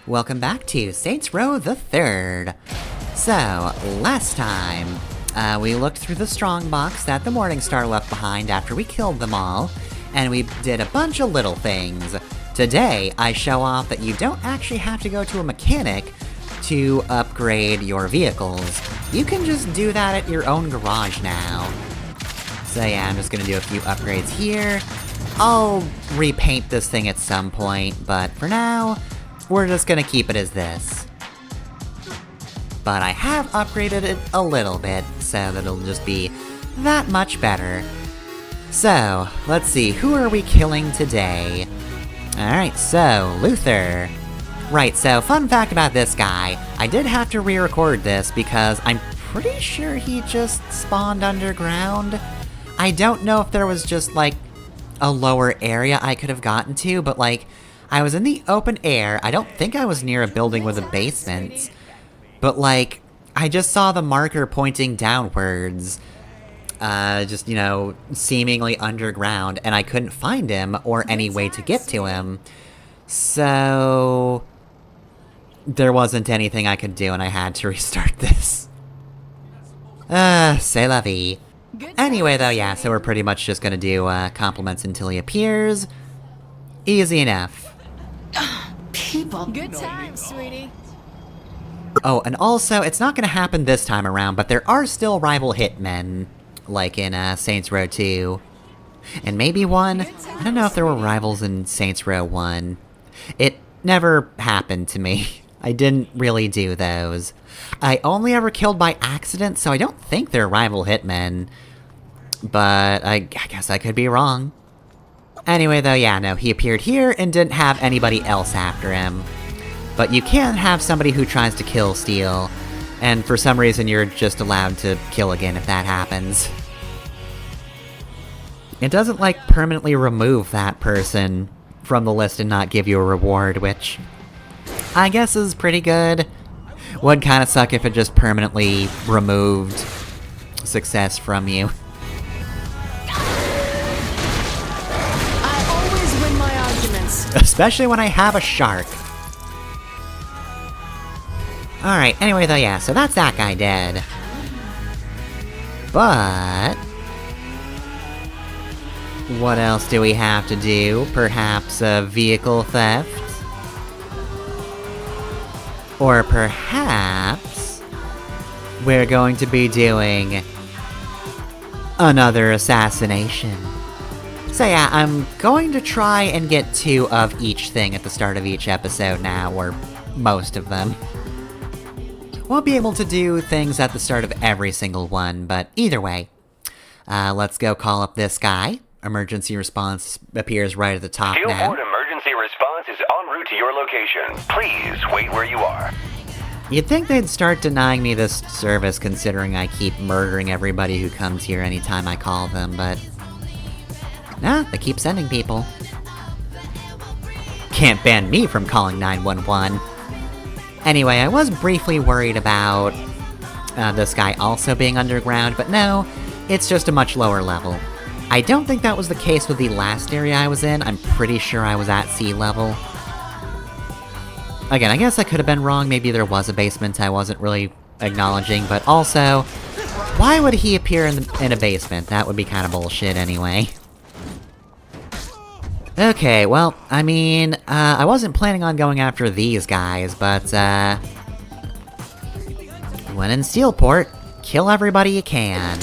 Welcome back to Saints Row the Third. So, last time, we looked through the strongbox that the Morningstar left behind after we killed them all, and we did a bunch of little things. Today, I show off that you don't actually have to go to a mechanic to upgrade your vehicles. You can just do that at your own garage now. So yeah, I'm just gonna do a few upgrades here. I'll repaint this thing at some point, but for now, we're just gonna keep it as this. But I have upgraded it a little bit, so that it'll just be that much better. So, let's see, who are we killing today? Alright, so, Luther. Right, so fun fact about this guy, I did have to re-record this because I'm pretty sure he just spawned underground. I don't know if there was just, like, a lower area I could have gotten to, but, like, I was in the open air. I don't think I was near a building with a basement, but, like, I just saw the marker pointing downwards, just, you know, seemingly underground, and I couldn't find him or any way to get to him. So there wasn't anything I could do, and I had to restart this. C'est la vie. Anyway, though, yeah, so we're pretty much just gonna do, compliments until he appears. Easy enough. People. Good times, sweetie. Oh, and also, it's not gonna happen this time around, but there are still rival hitmen, like in, Saints Row 2. And maybe 1? I don't know if there were rivals in Saints Row 1. It never happened to me. I didn't really do those. I only ever killed by accident, so I don't think they're rival hitmen. But I guess I could be wrong. Anyway, though, yeah, no, he appeared here and didn't have anybody else after him. But you can have somebody who tries to kill Steel, and for some reason you're just allowed to kill again if that happens. It doesn't, like, permanently remove that person from the list and not give you a reward, which I guess is pretty good. Would kinda suck if it just permanently removed success from you. I always win my arguments. Especially when I have a shark. Alright, anyway though, yeah, so that's that guy dead. But what else do we have to do? Perhaps a vehicle theft? Or perhaps we're going to be doing another assassination. So yeah, I'm going to try and get 2 of each thing at the start of each episode now, or most of them. Won't be able to do things at the start of every single one, but either way. Let's go call up this guy. Emergency response appears right at the top now. Steelport emergency response is en route to your location. Please wait where you are. You'd think they'd start denying me this service considering I keep murdering everybody who comes here anytime I call them, but nah, they keep sending people. Can't ban me from calling 911. Anyway, I was briefly worried about this guy also being underground, but no, it's just a much lower level. I don't think that was the case with the last area I was in. I'm pretty sure I was at sea level. Again, I guess I could have been wrong. Maybe there was a basement I wasn't really acknowledging, but also, why would he appear in a basement? That would be kind of bullshit anyway. Okay, well, I mean, I wasn't planning on going after these guys, but, when in Steelport, kill everybody you can.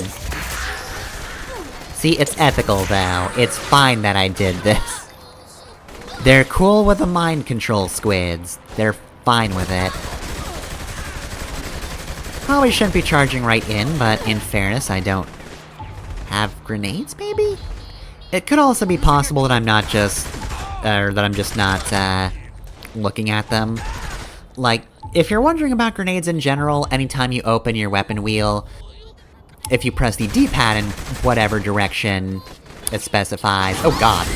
See, it's ethical, though. It's fine that I did this. They're cool with the mind control squids. They're fine with it. Probably shouldn't be charging right in, but in fairness, I don't have grenades, maybe? It could also be possible that I'm not just... or that I'm just not, looking at them. Like, if you're wondering about grenades in general, anytime you open your weapon wheel, if you press the D-pad in whatever direction it specifies... oh god!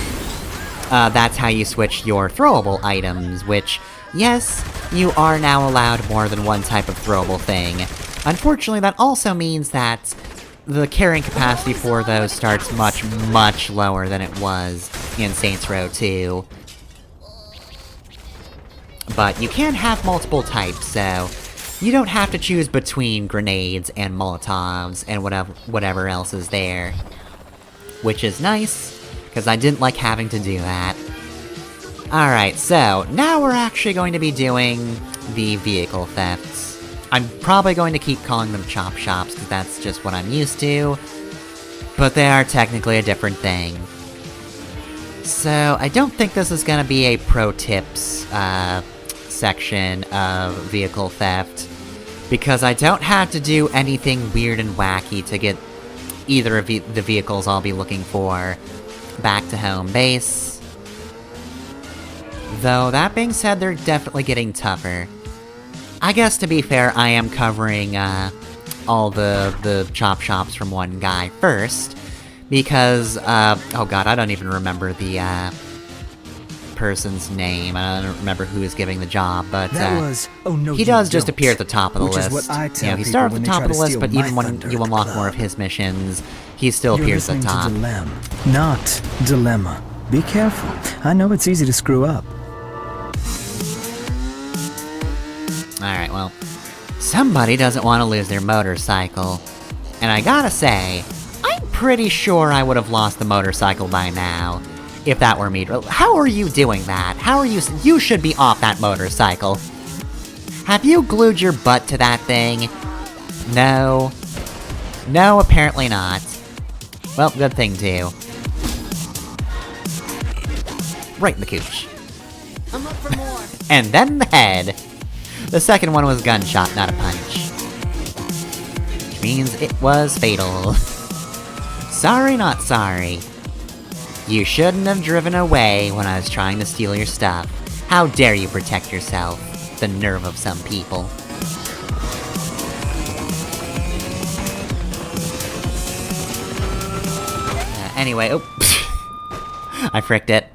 That's how you switch your throwable items, which, yes, you are now allowed more than one type of throwable thing. Unfortunately, that also means that the carrying capacity for those starts much, much lower than it was in Saints Row 2. but you can have multiple types, so you don't have to choose between grenades and Molotovs and whatever else is there. Which is nice, because I didn't like having to do that. Alright, so now we're actually going to be doing the vehicle thefts. I'm probably going to keep calling them chop shops, because that's just what I'm used to, but they are technically a different thing. So, I don't think this is gonna be a pro tips, section of vehicle theft, because I don't have to do anything weird and wacky to get either of the vehicles I'll be looking for back to home base. Though, that being said, they're definitely getting tougher. I guess, to be fair, I am covering, all the chop shops from one guy first, because, oh god, I don't even remember the, person's name. I don't remember who is giving the job, but, he does just appear at the top of the list. You know, he started at the top of the list, but even when you unlock more of his missions, he still appears at the top. Not dilemma. Be careful. I know it's easy to screw up. Alright, well, somebody doesn't want to lose their motorcycle. And I gotta say, I'm pretty sure I would have lost the motorcycle by now, if that were me. How are you doing that? How are you— you should be off that motorcycle. Have you glued your butt to that thing? No. No, apparently not. Well, good thing too. Right in the cooch. I'm up for more. And then the head. The second one was gunshot, not a punch. Which means it was fatal. Sorry, not sorry. You shouldn't have driven away when I was trying to steal your stuff. How dare you protect yourself? The nerve of some people. Anyway, oh, I fricked it.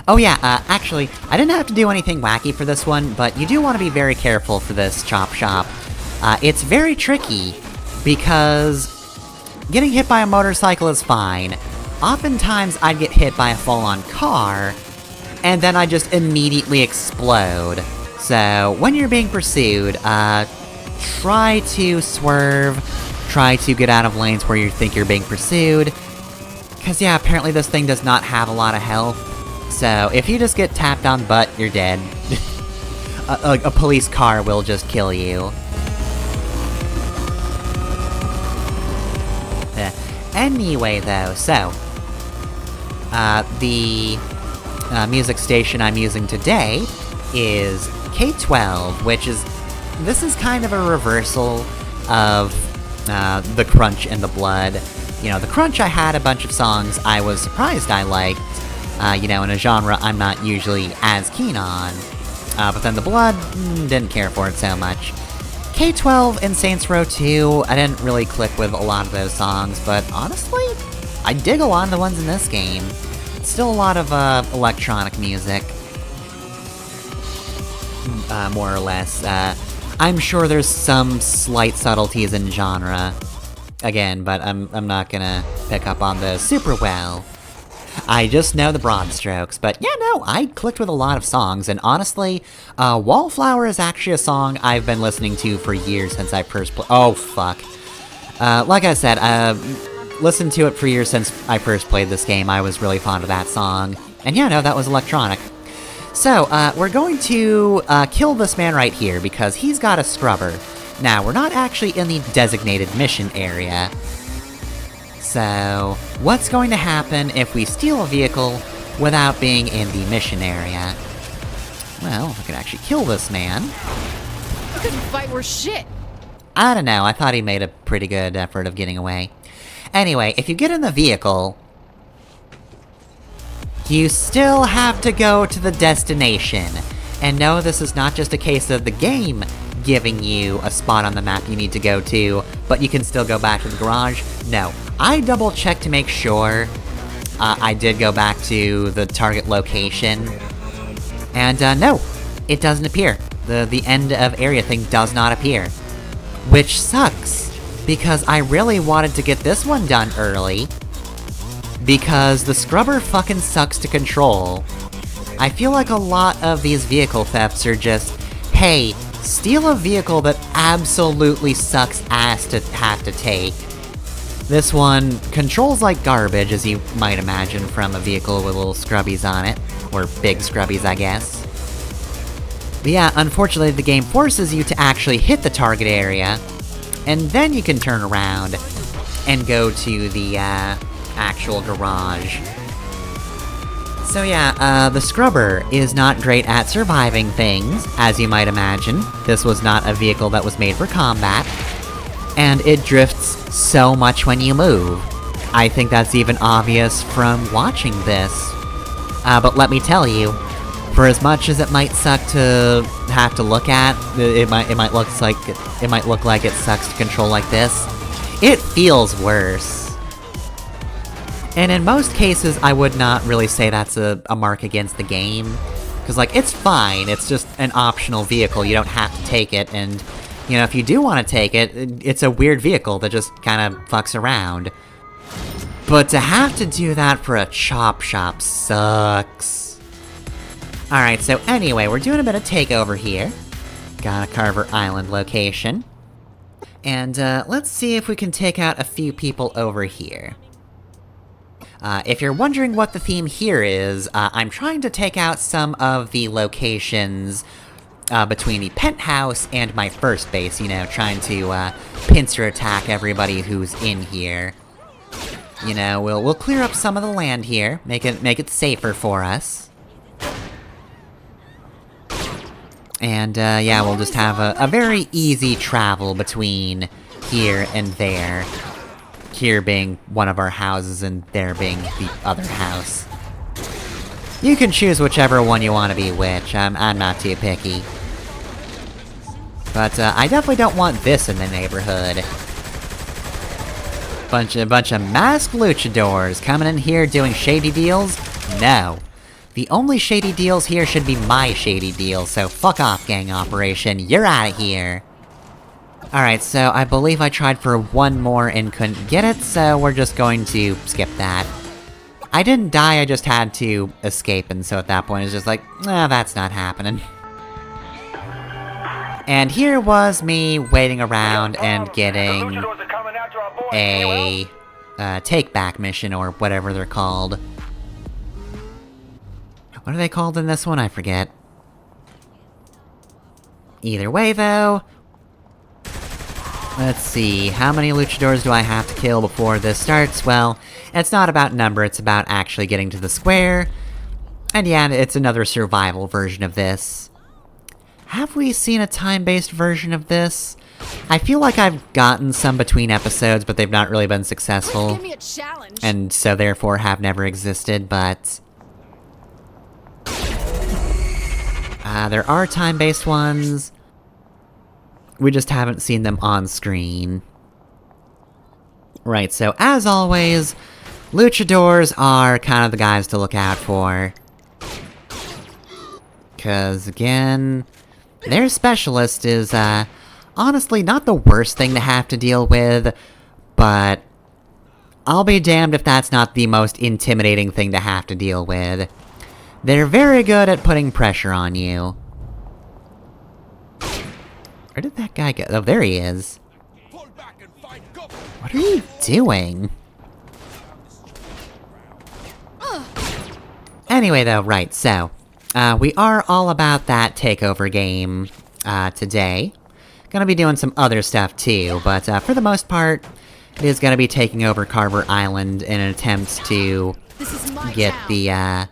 Oh yeah, actually, I didn't have to do anything wacky for this one, but you do want to be very careful for this chop shop. It's very tricky, because getting hit by a motorcycle is fine. Oftentimes, I'd get hit by a full-on car, and then I just immediately explode. So, when you're being pursued, try to swerve, try to get out of lanes where you think you're being pursued, because yeah, apparently this thing does not have a lot of health. So, if you just get tapped on the butt, you're dead. A police car will just kill you. Anyway, though, so... the music station I'm using today is K12, which is... this is kind of a reversal of the Crunch and the Blood. You know, the Crunch, I had a bunch of songs I was surprised I liked. You know, in a genre I'm not usually as keen on. But then the Blood, didn't care for it so much. K12 and Saints Row 2, I didn't really click with a lot of those songs, but honestly, I dig a lot of the ones in this game. It's still a lot of, electronic music. More or less. I'm sure there's some slight subtleties in genre. Again, but I'm not gonna pick up on those super well. I just know the broad strokes, but yeah, no, I clicked with a lot of songs, and honestly, Wallflower is actually a song I've been listening to for years since I first oh, fuck. Like I said, listened to it for years since I first played this game. I was really fond of that song, and yeah, no, that was electronic. So, we're going to, kill this man right here, because he's got a scrubber. Now, we're not actually in the designated mission area. So, what's going to happen if we steal a vehicle without being in the mission area? Well, I could actually kill this man. You couldn't fight worth shit. I don't know, I thought he made a pretty good effort of getting away. Anyway, if you get in the vehicle, you still have to go to the destination. And no, this is not just a case of the game giving you a spot on the map you need to go to, but you can still go back to the garage. No, I double-checked to make sure. I did go back to the target location, and no, it doesn't appear. The end of area thing does not appear. Which sucks, because I really wanted to get this one done early, because the scrubber fucking sucks to control. I feel like a lot of these vehicle thefts are just, hey, steal a vehicle that absolutely sucks ass to have to take. This one controls like garbage, as you might imagine from a vehicle with little scrubbies on it. Or big scrubbies, I guess. But yeah, unfortunately the game forces you to actually hit the target area, and then you can turn around and go to the, actual garage. So yeah, the Scrubber is not great at surviving things, as you might imagine. This was not a vehicle that was made for combat. And it drifts so much when you move. I think that's even obvious from watching this. But let me tell you, for as much as it might suck to have to look at, it might look like it sucks to control like this, it feels worse. And in most cases, I would not really say that's a mark against the game. Because, like, it's fine, it's just an optional vehicle, you don't have to take it, and, you know, if you do want to take it, it's a weird vehicle that just kind of fucks around. But to have to do that for a chop shop sucks. Alright, so anyway, we're doing a bit of takeover here. Got a Carver Island location. And, let's see if we can take out a few people over here. If you're wondering what the theme here is, I'm trying to take out some of the locations between the penthouse and my first base, you know, trying to pincer attack everybody who's in here. You know, we'll clear up some of the land here, make it safer for us. And yeah, we'll just have a very easy travel between here and there. Here being one of our houses, and there being the other house. You can choose whichever one you want to be which, I'm not too picky. But, I definitely don't want this in the neighborhood. Bunch of masked luchadors coming in here doing shady deals? No. The only shady deals here should be my shady deals, so fuck off, gang operation, you're outta here! Alright, so I believe I tried for one more and couldn't get it, so we're just going to skip that. I didn't die, I just had to escape, and so at that point it's just like, that's not happening. And here was me waiting around and getting a take-back mission, or whatever they're called. What are they called in this one? I forget. Either way, though... Let's see, how many luchadors do I have to kill before this starts? Well, it's not about number, it's about actually getting to the square. And yeah, it's another survival version of this. Have we seen a time-based version of this? I feel like I've gotten some between episodes, but they've not really been successful. Give me a challenge. And so therefore have never existed, but... there are time-based ones. We just haven't seen them on screen. Right, so as always, luchadors are kind of the guys to look out for. 'Cause, again, their specialist is, honestly not the worst thing to have to deal with, but I'll be damned if that's not the most intimidating thing to have to deal with. They're very good at putting pressure on you. Where did that guy go? Oh, there he is. What are you doing? Anyway, though, right, so... we are all about that takeover game, today. Gonna be doing some other stuff, too, but, for the most part, it is gonna be taking over Carver Island in an attempt to get the,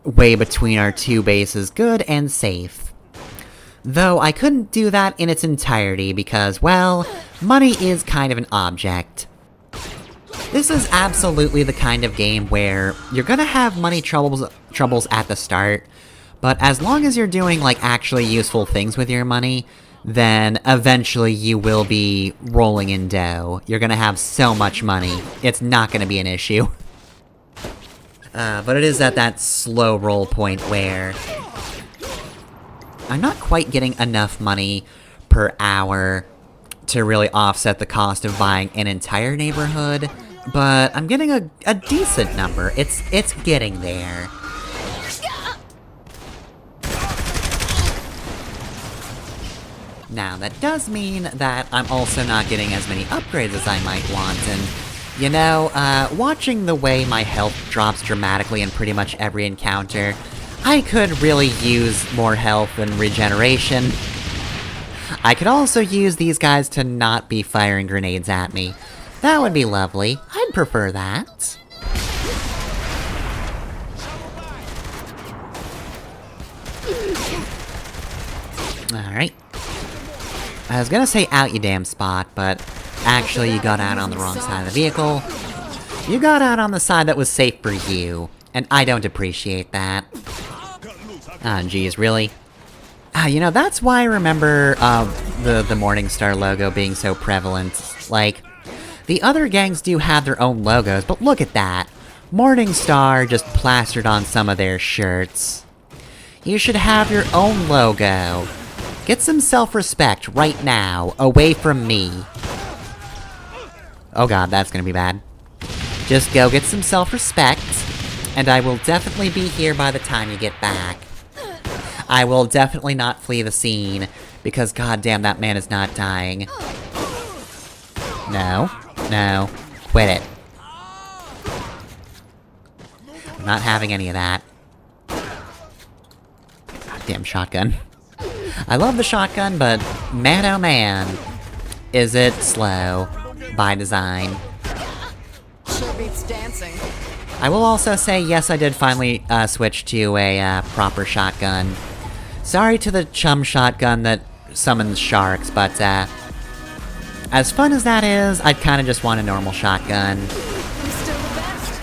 way between our two bases good and safe. Though I couldn't do that in its entirety because, well, money is kind of an object. This is absolutely the kind of game where you're gonna have money troubles at the start, but as long as you're doing, like, actually useful things with your money, then eventually you will be rolling in dough. You're gonna have so much money, it's not gonna be an issue. But it is at that slow roll point where... I'm not quite getting enough money per hour to really offset the cost of buying an entire neighborhood, but I'm getting a decent number. It's getting there. Now, that does mean that I'm also not getting as many upgrades as I might want, and, you know, watching the way my health drops dramatically in pretty much every encounter, I could really use more health and regeneration. I could also use these guys to not be firing grenades at me. That would be lovely. I'd prefer that. Alright. I was gonna say out you damn spot, but actually you got out on the wrong side of the vehicle. You got out on the side that was safe for you, and I don't appreciate that. Ah, geez, really? You know, that's why I remember, the Morningstar logo being so prevalent. Like, the other gangs do have their own logos, but look at that. Morningstar just plastered on some of their shirts. You should have your own logo. Get some self-respect right now, away from me. Oh god, that's gonna be bad. Just go get some self-respect, and I will definitely be here by the time you get back. I will definitely not flee the scene, because goddamn that man is not dying. No. No. Quit it. I'm not having any of that. Goddamn shotgun. I love the shotgun, but man oh man, is it slow by design. Sure beats dancing. I will also say, yes, I did finally switch to a proper shotgun. Sorry to the chum shotgun that summons sharks, but as fun as that is, I'd kinda just want a normal shotgun. I'm still the best.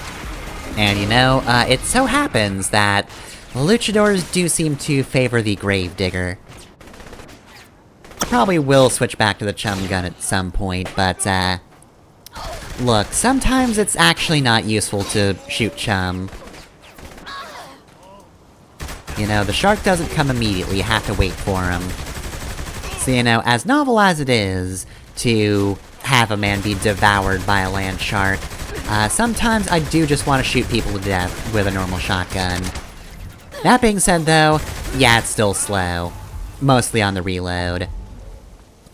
And you know, it so happens that luchadors do seem to favor the gravedigger. I probably will switch back to the chum gun at some point, but look, sometimes it's actually not useful to shoot chum. You know, the shark doesn't come immediately, you have to wait for him. So, you know, as novel as it is to have a man be devoured by a land shark, sometimes I do just want to shoot people to death with a normal shotgun. That being said, though, yeah, it's still slow. Mostly on the reload.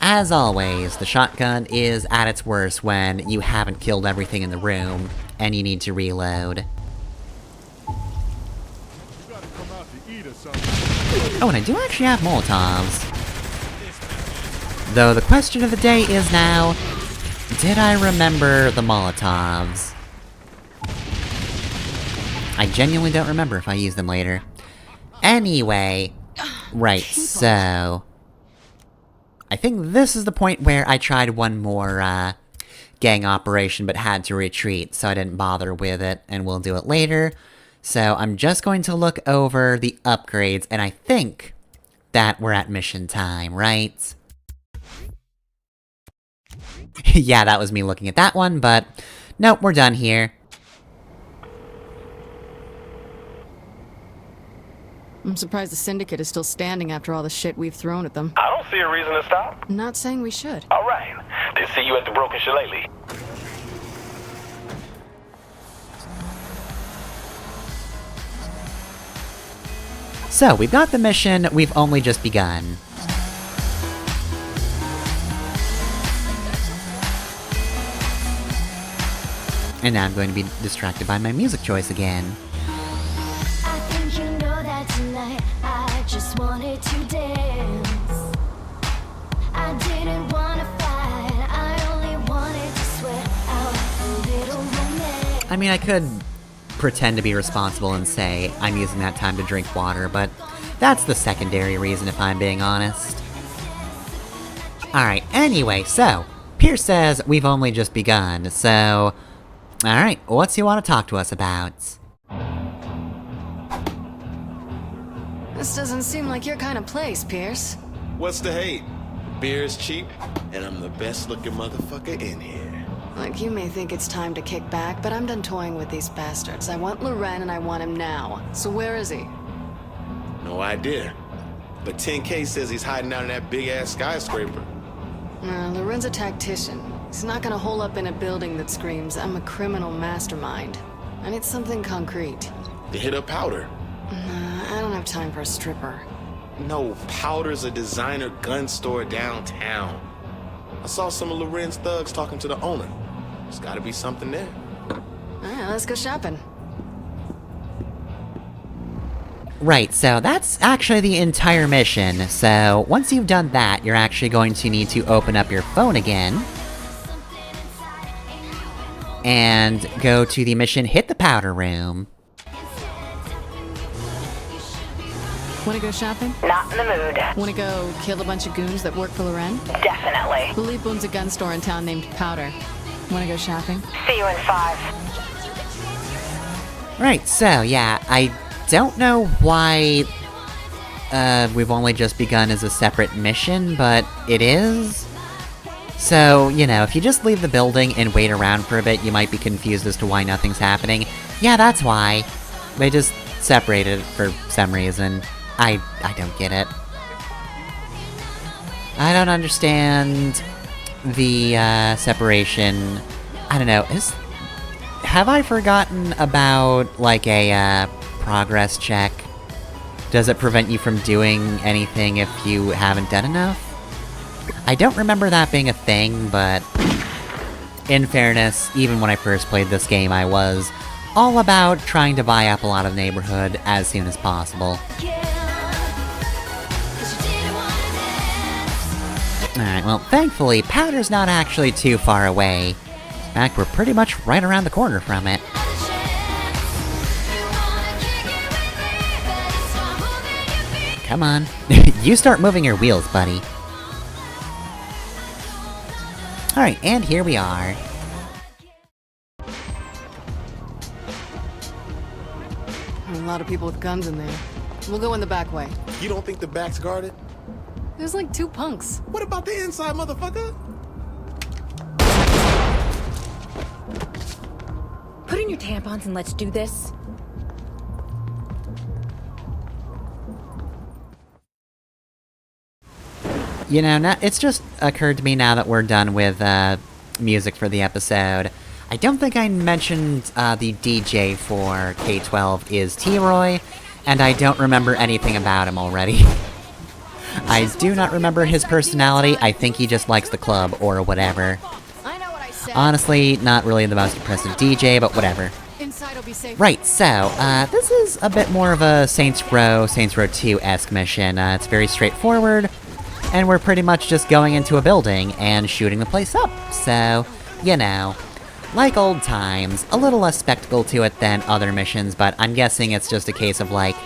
As always, the shotgun is at its worst when you haven't killed everything in the room, and you need to reload. Oh, and I do actually have Molotovs. Though the question of the day is now, did I remember the Molotovs? I genuinely don't remember if I use them later. Anyway, right, so... I think this is the point where I tried one more, gang operation but had to retreat, so I didn't bother with it, and we'll do it later. So I'm just going to look over the upgrades, and I think that we're at mission time, right? Yeah, that was me looking at that one, but nope, we're done here. I'm surprised the Syndicate is still standing after all the shit we've thrown at them. I don't see a reason to stop. Not saying we should. All right. Then see you at the Broken Shillelagh. So, we've got the mission, we've only just begun. And now I'm going to be distracted by my music choice again. I think you know that tonight I just wanted to dance. I didn't wanna fight, I only wanted to sweat out a little romance. I mean, I could pretend to be responsible and say I'm using that time to drink water, but that's the secondary reason if I'm being honest. Alright, anyway, so, Pierce says we've only just begun, so... Alright, what's he want to talk to us about? This doesn't seem like your kind of place, Pierce. What's the hate? Beer is cheap, and I'm the best looking motherfucker in here. Like, you may think it's time to kick back, but I'm done toying with these bastards. I want Loren and I want him now. So where is he? No idea. But 10K says he's hiding out in that big ass skyscraper. Loren's a tactician. He's not gonna hole up in a building that screams, I'm a criminal mastermind. I need something concrete. To hit up powder. I don't have time for a stripper. No, Powder's a designer gun store downtown. I saw some of Loren's thugs talking to the owner. There's gotta be something there. Alright, let's go shopping. Right, so that's actually the entire mission. So, once you've done that, you're actually going to need to open up your phone again. And go to the mission Hit the Powder Room. Wanna go shopping? Not in the mood. Wanna go kill a bunch of goons that work for Loren? Definitely. Philippe owns a gun store in town named Powder. Wanna go shopping? See you in 5. Right, so yeah, I don't know why we've only just begun as a separate mission, but it is. So, you know, if you just leave the building and wait around for a bit, you might be confused as to why nothing's happening. Yeah, that's why. They just separated for some reason. I don't get it. I don't understand the, separation. I don't know, have I forgotten about, like, a, progress check? Does it prevent you from doing anything if you haven't done enough? I don't remember that being a thing, but in fairness, even when I first played this game, I was all about trying to buy up a lot of neighborhood as soon as possible. Alright, well, thankfully, Powder's not actually too far away. In fact, we're pretty much right around the corner from it. Come on. You start moving your wheels, buddy. Alright, and here we are. A lot of people with guns in there. We'll go in the back way. You don't think the back's guarded? There's like 2 punks. What about the inside, motherfucker? Put in your tampons and let's do this. You know, it's just occurred to me now that we're done with, music for the episode. I don't think I mentioned, the DJ for K-12 is T-Roy, and I don't remember anything about him already. I do not remember his personality. I think he just likes the club, or whatever. I know what I said. Honestly, not really the most impressive DJ, but whatever. Inside will be safe. Right, so, this is a bit more of a Saints Row 2-esque mission. It's very straightforward, and we're pretty much just going into a building and shooting the place up. So, you know, like old times, a little less spectacle to it than other missions, but I'm guessing it's just a case of, like,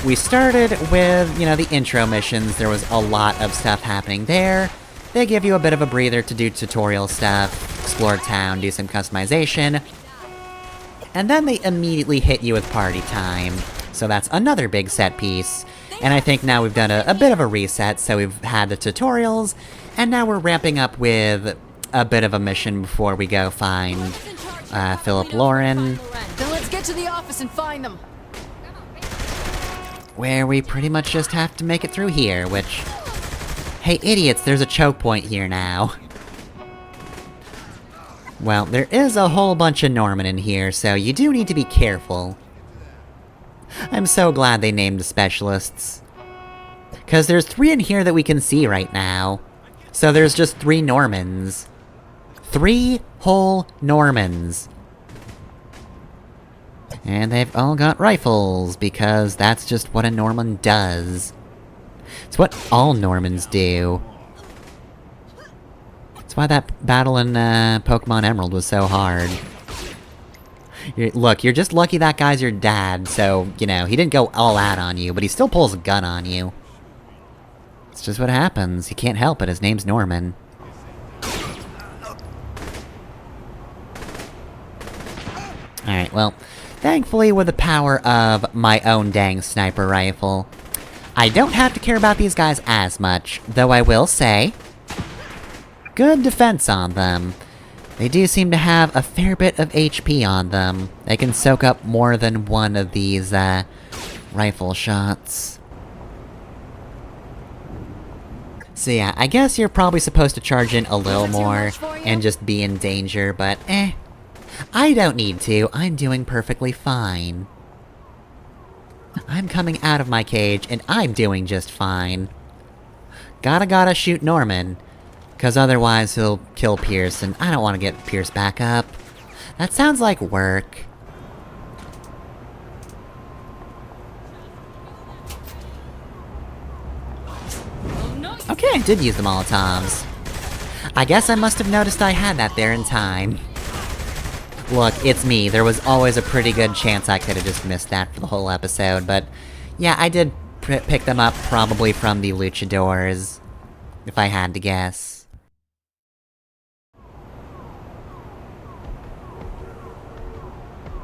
we started with, you know, the intro missions. There was a lot of stuff happening there. They give you a bit of a breather to do tutorial stuff, explore town, do some customization. And then they immediately hit you with party time. So that's another big set piece. And I think now we've done a bit of a reset, so we've had the tutorials, and now we're ramping up with a bit of a mission before we go find, Philip Lauren. Then let's get to the office and find them. Where we pretty much just have to make it through here, which... Hey idiots, there's a choke point here now. Well, there is a whole bunch of Norman in here, so you do need to be careful. I'm so glad they named the specialists. 'Cause there's 3 in here that we can see right now. So there's just 3 Normans. 3 whole Normans. And they've all got rifles, because that's just what a Norman does. It's what all Normans do. That's why that battle in, Pokemon Emerald was so hard. Look, you're just lucky that guy's your dad, so, you know, he didn't go all out on you, but he still pulls a gun on you. It's just what happens. He can't help it, his name's Norman. Alright, well, thankfully with the power of my own dang sniper rifle, I don't have to care about these guys as much, though I will say, good defense on them. They do seem to have a fair bit of HP on them. They can soak up more than one of these, rifle shots. So yeah, I guess you're probably supposed to charge in a little more and just be in danger, but I don't need to. I'm doing perfectly fine. I'm coming out of my cage, and I'm doing just fine. Gotta shoot Norman, cause otherwise he'll kill Pierce, and I don't want to get Pierce back up. That sounds like work. Okay, I did use the Molotovs. I guess I must have noticed I had that there in time. Look, it's me. There was always a pretty good chance I could have just missed that for the whole episode, but yeah, I did pick them up probably from the luchadors, if I had to guess.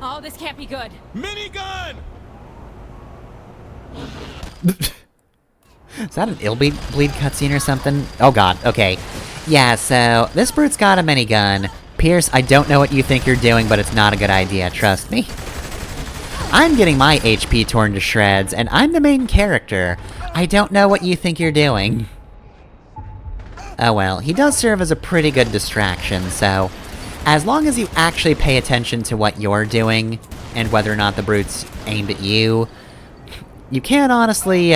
Oh, this can't be good. Minigun! Is that an bleed cutscene or something? Oh god, okay. Yeah, so, this brute's got a minigun. Pierce, I don't know what you think you're doing, but it's not a good idea, trust me. I'm getting my HP torn to shreds, and I'm the main character. I don't know what you think you're doing. Oh well, he does serve as a pretty good distraction, so... as long as you actually pay attention to what you're doing, and whether or not the brute's aimed at you, you can honestly,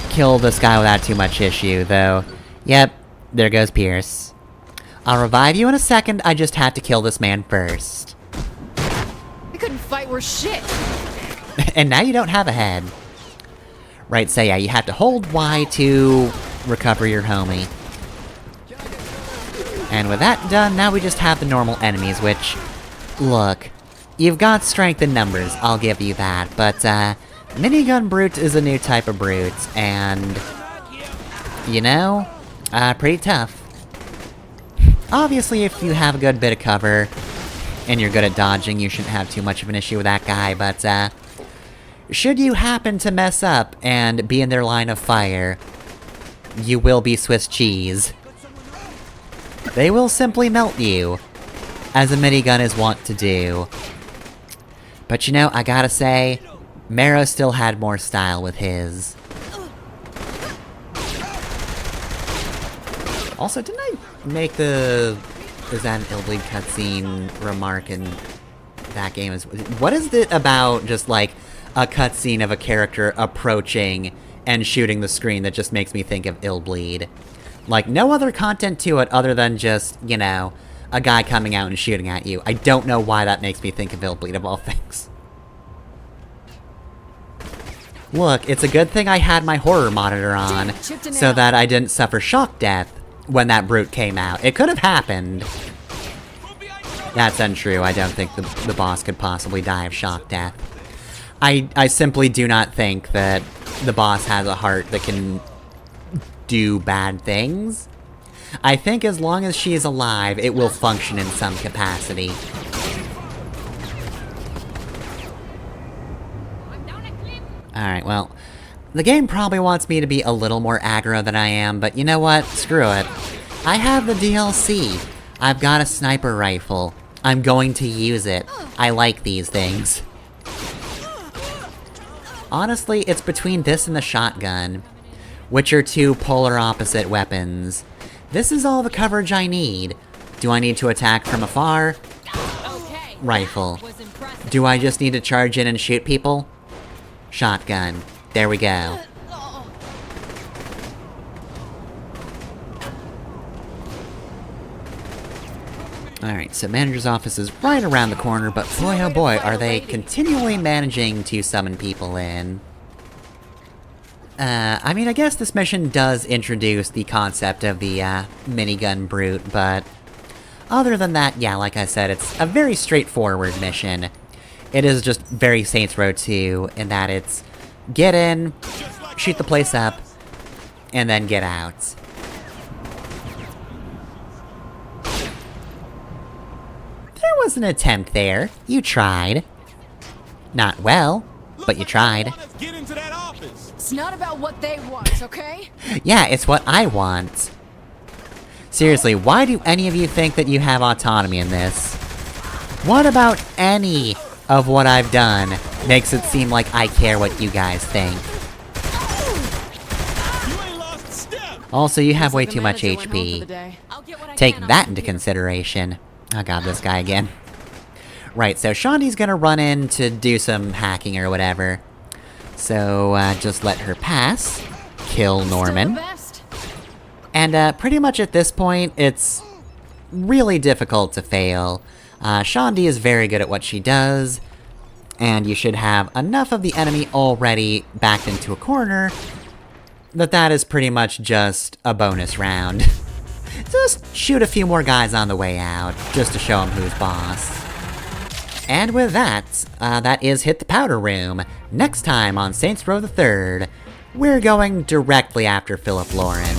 kill this guy without too much issue, though. Yep, there goes Pierce. I'll revive you in a second, I just had to kill this man first. I couldn't fight worth shit. And now you don't have a head. Right, so yeah, you have to hold Y to recover your homie. And with that done, now we just have the normal enemies, which... look, you've got strength in numbers, I'll give you that, but, Minigun Brute is a new type of brute, and... you know, pretty tough. Obviously, if you have a good bit of cover, and you're good at dodging, you shouldn't have too much of an issue with that guy, but, should you happen to mess up and be in their line of fire, you will be Swiss cheese. They will simply melt you, as a minigun is wont to do. But you know, I gotta say, Marrow still had more style with his. Also, didn't I make the... is that an Illbleed cutscene remark in that game? What is it about just, like, a cutscene of a character approaching and shooting the screen that just makes me think of Illbleed? Like, no other content to it other than just, you know, a guy coming out and shooting at you. I don't know why that makes me think of Illbleed, of all things. Look, it's a good thing I had my horror monitor on, so that I didn't suffer shock death when that brute came out. It could have happened. That's untrue, I don't think the boss could possibly die of shock death. I simply do not think that the boss has a heart that can do bad things. I think as long as she is alive, it will function in some capacity. Alright, well, the game probably wants me to be a little more aggro than I am, but you know what? Screw it. I have the DLC. I've got a sniper rifle. I'm going to use it. I like these things. Honestly, it's between this and the shotgun, which are two polar opposite weapons. This is all the coverage I need. Do I need to attack from afar? Rifle. Do I just need to charge in and shoot people? Shotgun. There we go. Alright, so manager's office is right around the corner, but boy oh boy, are they continually managing to summon people in. I mean, I guess this mission does introduce the concept of the, minigun brute, but... other than that, yeah, like I said, it's a very straightforward mission. It is just very Saints Row 2, in that it's... get in, shoot the place up, and then get out. There was an attempt there. You tried. Not well, but you tried. It's not about what they want, okay? Yeah, it's what I want. Seriously, why do any of you think that you have autonomy in this? What about any of what I've done makes it seem like I care what you guys think? Also, you have way too much HP. Take that into consideration. Oh god, this guy again. Right, so Shondi's gonna run in to do some hacking or whatever. So, just let her pass. Kill Norman. Still the best. And, pretty much at this point, it's really difficult to fail. Shondi is very good at what she does, and you should have enough of the enemy already backed into a corner that is pretty much just a bonus round. Just shoot a few more guys on the way out, just to show them who's boss. And with that, that is Hit the Powder Room. Next time on Saints Row the Third, we're going directly after Philip Lauren.